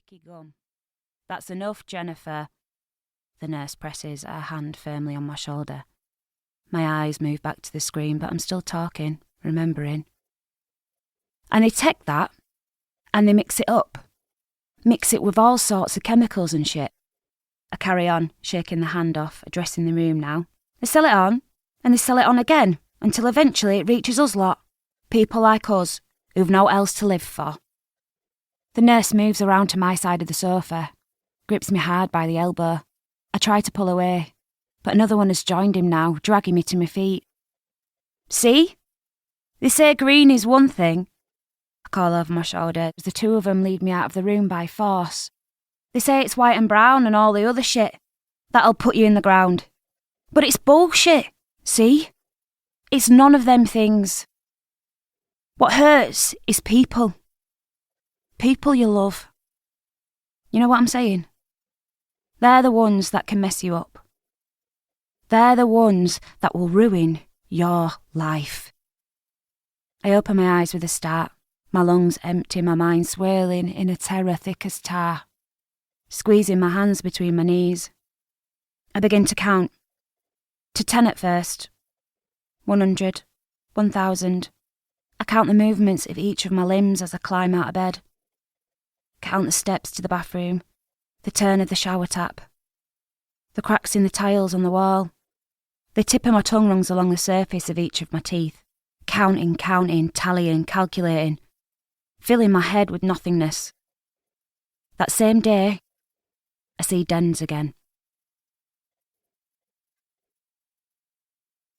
sticky gum. That's enough, Jennifer. The nurse presses her hand firmly on my shoulder. My eyes move back to the screen, but I'm still talking, remembering. And they take that, and they mix it up. Mix it with all sorts of chemicals and shit. I carry on, shaking the hand off, addressing the room now. They sell it on, and they sell it on again, until eventually it reaches us lot. People like us, who've no else to live for. The nurse moves around to my side of the sofa, grips me hard by the elbow. I try to pull away, but another one has joined him now, dragging me to my feet. See? They say green is one thing. I call over my shoulder as the two of them lead me out of the room by force. They say it's white and brown and all the other shit. That'll put you in the ground. But it's bullshit, see? It's none of them things. What hurts is people. People you love. You know what I'm saying? They're the ones that can mess you up. They're the ones that will ruin your life. I open my eyes with a start, my lungs empty, my mind swirling in a terror thick as tar, squeezing my hands between my knees. I begin to count. To 10 at first. 100. 1,000. I count the movements of each of my limbs as I climb out of bed. Count the steps to the bathroom, the turn of the shower tap, the cracks in the tiles on the wall, the tip of my tongue runs along the surface of each of my teeth, counting, tallying, calculating, filling my head with nothingness. That same day, I see Dens again.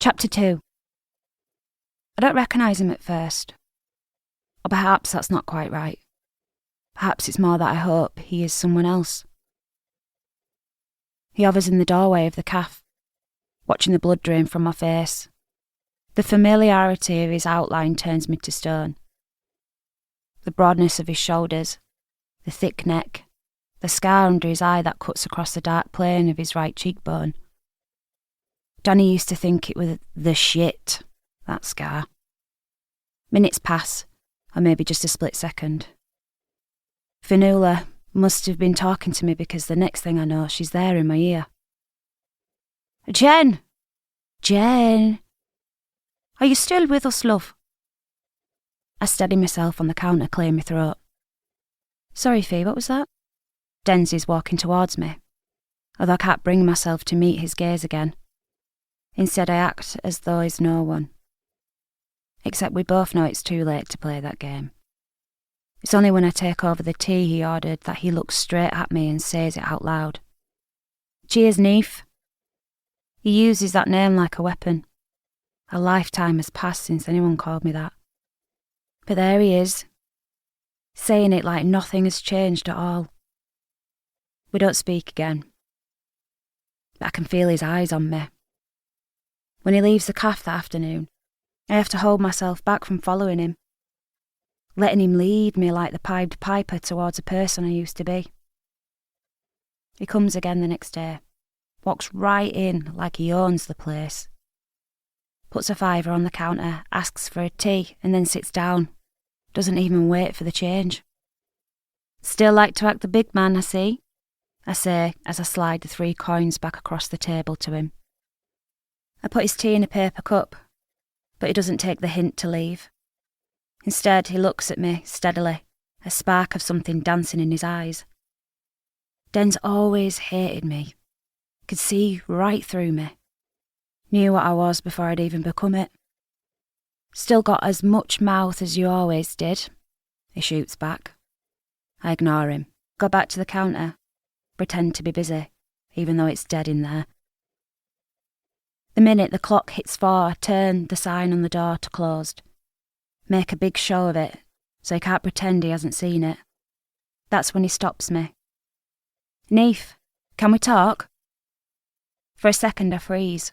Chapter 2. I don't recognise him at first. Or perhaps that's not quite right. Perhaps it's more that I hope he is someone else. He hovers in the doorway of the cafe, watching the blood drain from my face. The familiarity of his outline turns me to stone. The broadness of his shoulders, the thick neck, the scar under his eye that cuts across the dark plane of his right cheekbone. Danny used to think it was the shit, that scar. Minutes pass, or maybe just a split second. Fionnuala must have been talking to me because the next thing I know, she's there in my ear. Jen! Jen! Are you still with us, love? I steady myself on the counter, clear my throat. Sorry, Fee, what was that? Dens is walking towards me, although I can't bring myself to meet his gaze again. Instead, I act as though he's no one. Except we both know it's too late to play that game. It's only when I take over the tea he ordered that he looks straight at me and says it out loud. Cheers, Neef. He uses that name like a weapon. A lifetime has passed since anyone called me that. But there he is, saying it like nothing has changed at all. We don't speak again. But I can feel his eyes on me. When he leaves the cafe that afternoon, I have to hold myself back from following him, letting him lead me like the Pied Piper towards a person I used to be. He comes again the next day, walks right in like he owns the place, puts a $5 on the counter, asks for a tea and then sits down, doesn't even wait for the change. Still like to act the big man, I see, I say as I slide the 3 coins back across the table to him. I put his tea in a paper cup, but he doesn't take the hint to leave. Instead, he looks at me steadily, a spark of something dancing in his eyes. Den's always hated me, could see right through me, knew what I was before I'd even become it. Still got as much mouth as you always did, he shoots back. I ignore him, go back to the counter, pretend to be busy, even though it's dead in there. The minute the clock hits 4, I turn the sign on the door to closed. Make a big show of it, so he can't pretend he hasn't seen it. That's when he stops me. Neef, can we talk? For a second I freeze,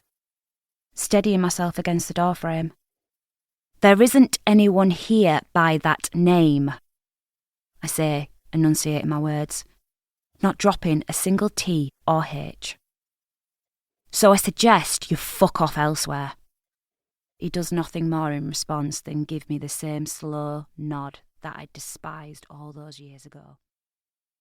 steadying myself against the door frame. There isn't anyone here by that name, I say, enunciating my words, not dropping a single T or H. So I suggest you fuck off elsewhere. He does nothing more in response than give me the same slow nod that I despised all those years ago.